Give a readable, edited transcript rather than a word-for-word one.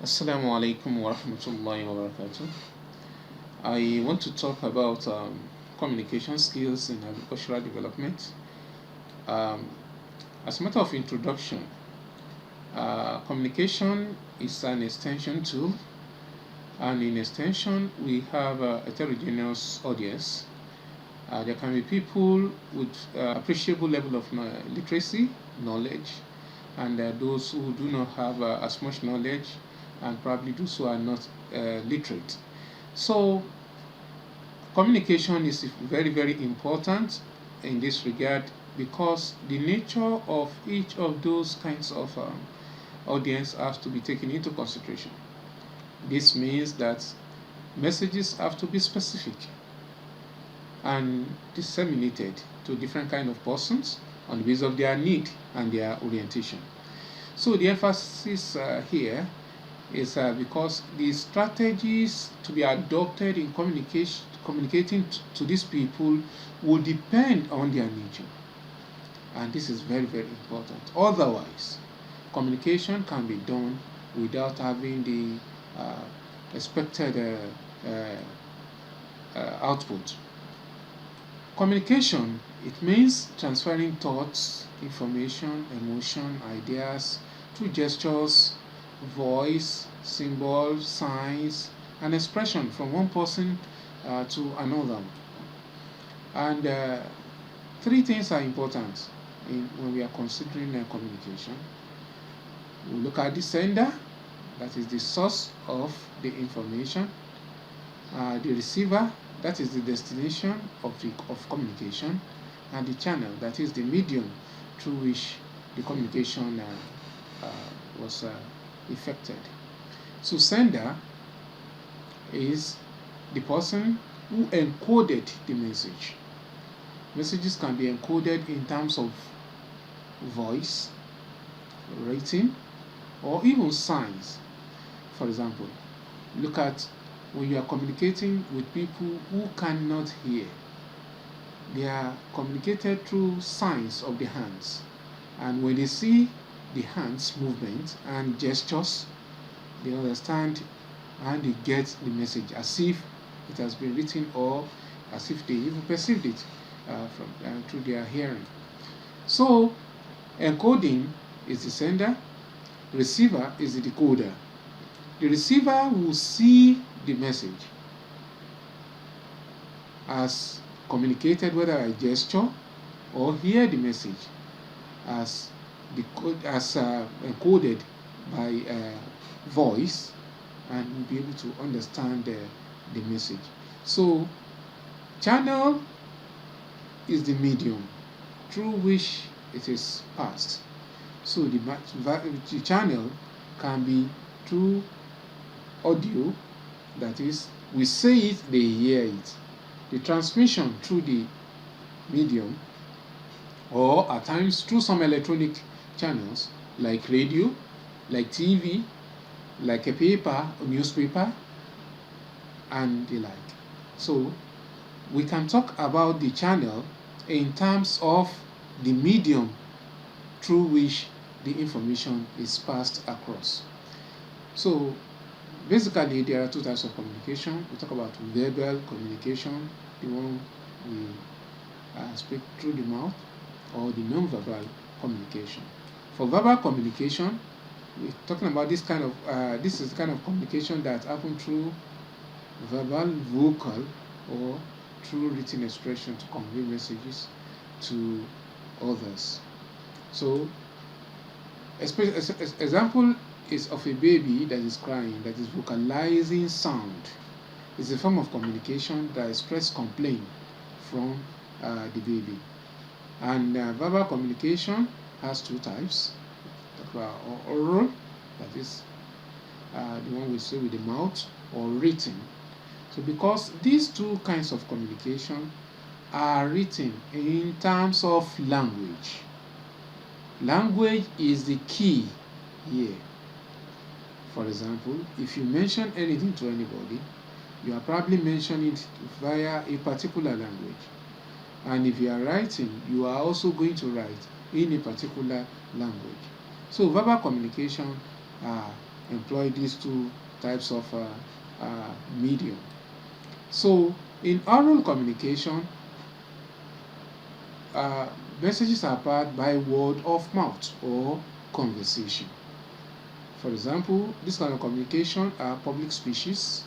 Assalamu alaikum wa rahmatullahi wa barakatuh. I want to talk about communication skills in agricultural development. Um, as a matter of introduction, communication is an extension tool, and in extension, we have a heterogeneous audience. There can be people with appreciable level of literacy, knowledge, and those who do not have as much knowledge, and probably those who are not literate. So communication is very, very important in this regard because the nature of each of those kinds of audience has to be taken into consideration. This means that messages have to be specific and disseminated to different kind of persons on the basis of their need and their orientation. So the emphasis here is because the strategies to be adopted in communicating to these people will depend on their nature, and this is very, very important. Otherwise, communication can be done without having the expected output. Communication, it means transferring thoughts, information, emotion, ideas through gestures, voice, symbols, signs, and expression from one person to another. And three things are important when we are considering communication. We look at the sender, that is the source of the information, the receiver, that is the destination of communication, and the channel, that is the medium through which the communication was effected. So sender is the person who encoded the message. Messages can be encoded in terms of voice, writing, or even signs. For example, look at when you are communicating with people who cannot hear. They are communicated through signs of the hands, and when they see the hands movement and gestures, they understand and they get the message as if it has been written, or as if they even perceived it through their hearing. So encoding is the sender, receiver is the decoder. The receiver will see the message as communicated, whether by gesture, or hear the message as encoded by voice, and will be able to understand the message. So channel is the medium through which it is passed. So the channel can be through audio, that is, we say it, they hear it. The transmission through the medium, or at times through some electronic channels like radio, like TV, like a paper, a newspaper, and the like. So we can talk about the channel in terms of the medium through which the information is passed across. So basically, there are two types of communication. We talk about verbal communication, the one we speak through the mouth, or the non-verbal communication. For verbal communication, we're talking about this is the kind of communication that happens through verbal, vocal, or through written expression to convey messages to others. So, example is of a baby that is crying, that is vocalizing sound. It's a form of communication that expresses complaint from the baby. And verbal communication has two types. Talk about oral, that is the one we say with the mouth, or written. So because these two kinds of communication are written in terms of language, language is the key here. For example, if you mention anything to anybody, you are probably mentioning it via a particular language. And if you are writing, you are also going to write in a particular language. So verbal communication employ these two types of medium. So in oral communication, uh, messages are passed by word of mouth or conversation. For example, this kind of communication are public speeches,